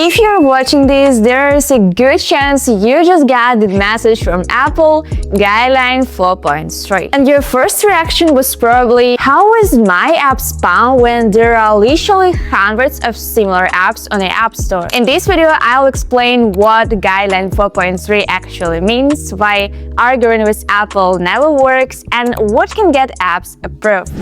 If you're watching this, there's a good chance you just got the message from Apple Guideline 4.3. And your first reaction was probably, how is my app spam when there are literally hundreds of similar apps on the App Store? In this video, I'll explain what Guideline 4.3 actually means, why arguing with Apple never works, and what can get apps approved.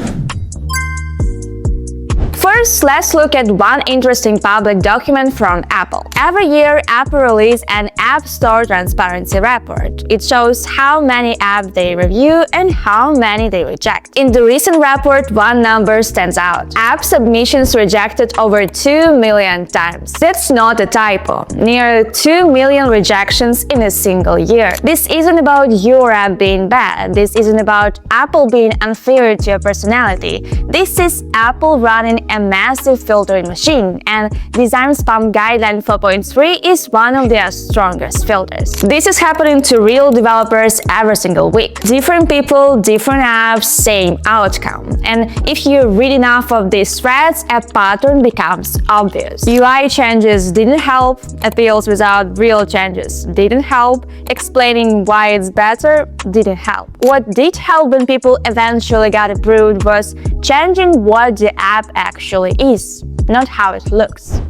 First, let's look at one interesting public document from Apple. Every year, Apple releases an App Store transparency report. It shows how many apps they review and how many they reject. In the recent report, one number stands out. App submissions rejected over 2 million times. That's not a typo. Near 2 million rejections in a single year. This isn't about your app being bad. This isn't about Apple being unfair to your personality. This is Apple running a massive filtering machine, and Design Spam Guideline 4.3 is one of their strongest filters. This is happening to real developers every single week. Different people, different apps, same outcome. And if you read enough of these threads, a pattern becomes obvious. UI changes didn't help, appeals without real changes didn't help, explaining why it's better didn't help. What did help when people eventually got approved was changing what the app actually is, not how it looks.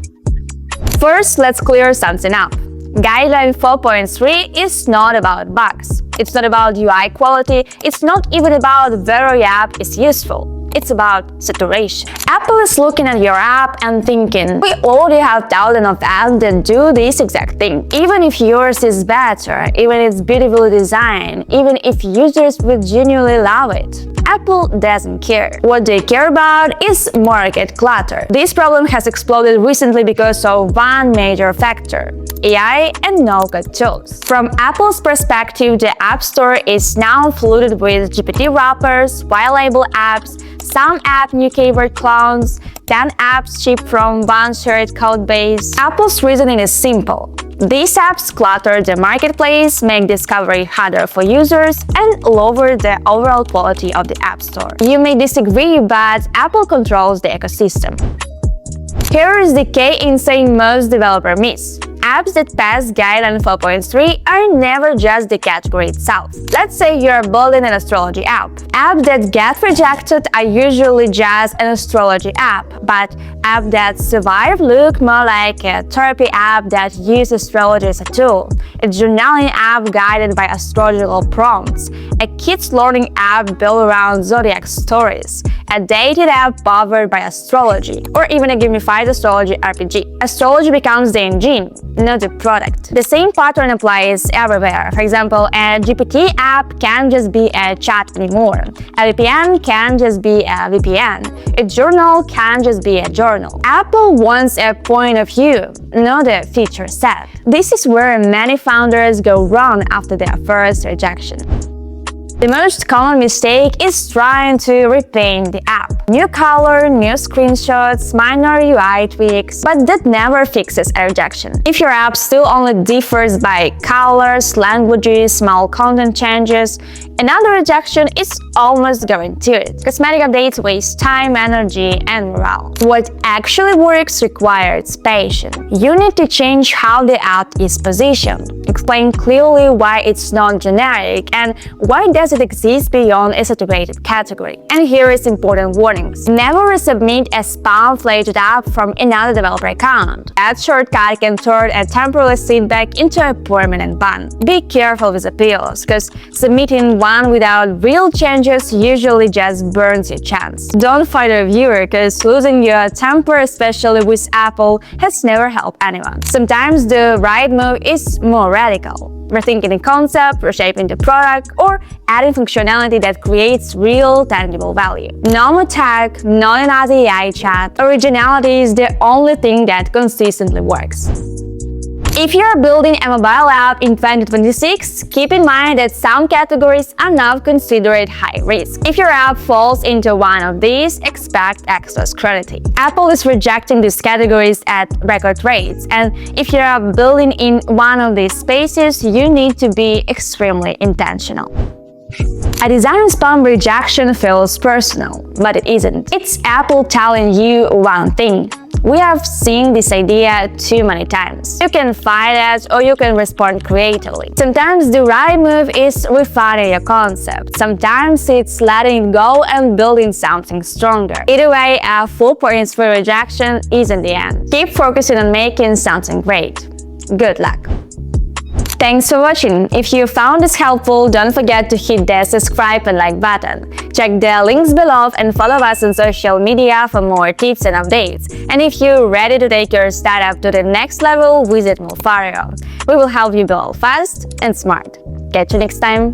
First, let's clear something up. Guideline 4.3 is not about bugs. It's not about UI quality. It's not even about whether your app is useful. It's about saturation. Apple is looking at your app and thinking, we already have thousands of apps that do this exact thing. Even if yours is better, even if it's beautifully designed, even if users would genuinely love it, Apple doesn't care. What they care about is market clutter. This problem has exploded recently because of one major factor: AI and no-code tools. From Apple's perspective, the App Store is now flooded with GPT wrappers, white-label apps, some app new keyword clones, 10 apps shipped from one shared code base. Apple's reasoning is simple. These apps clutter the marketplace, make discovery harder for users, and lower the overall quality of the App Store. You may disagree, but Apple controls the ecosystem. Here is the key insight most developers miss. Apps that pass Guideline 4.3 are never just the category itself. Let's say you're building an astrology app. Apps that get rejected are usually just an astrology app, but apps that survive look more like a therapy app that uses astrology as a tool, a journaling app guided by astrological prompts, a kids learning app built around zodiac stories, a dating app powered by astrology, or even a gamified astrology RPG. Astrology becomes the engine, not the product. The same pattern applies everywhere. For example, a GPT app can't just be a chat anymore. A VPN can't just be a VPN. A journal can't just be a journal. Apple wants a point of view, not a feature set. This is where many founders go wrong after their first rejection. The most common mistake is trying to repaint the app. New color, new screenshots, minor UI tweaks, but that never fixes a rejection. If your app still only differs by colors, languages, small content changes, another rejection is almost guaranteed. Cosmetic updates waste time, energy, and morale. What actually works requires patience. You need to change how the app is positioned. Explain clearly why it's not generic and why does it exist beyond a saturated category. And here is important warnings. Never resubmit a spam-flagged app from another developer account. That shortcut can turn a temporary setback into a permanent ban. Be careful with appeals, because submitting one without real changes usually just burns your chance. Don't fight a reviewer, because losing your temper, especially with Apple, has never helped anyone. Sometimes the right move is more radical. Rethinking the concept, reshaping the product, or adding functionality that creates real, tangible value. No more tag, not another AI chat. Originality is the only thing that consistently works. If you're building a mobile app in 2026, keep in mind that some categories are now considered high risk. If your app falls into one of these, expect extra scrutiny. Apple is rejecting these categories at record rates, and if you're building in one of these spaces, you need to be extremely intentional. A design spam rejection feels personal, but it isn't. It's Apple telling you one thing: We have seen this idea too many times. You can fight it or you can respond creatively. Sometimes the right move is refining your concept. Sometimes it's letting it go and building something stronger. Either way, a 4 points for rejection isn't the end. Keep focusing on making something great. Good luck! Thanks for watching. If you found this helpful, don't forget to hit the subscribe and like button. Check the links below and follow us on social media for more tips and updates. And if you're ready to take your startup to the next level, visit molfar. We will help you build fast and smart. Catch you next time.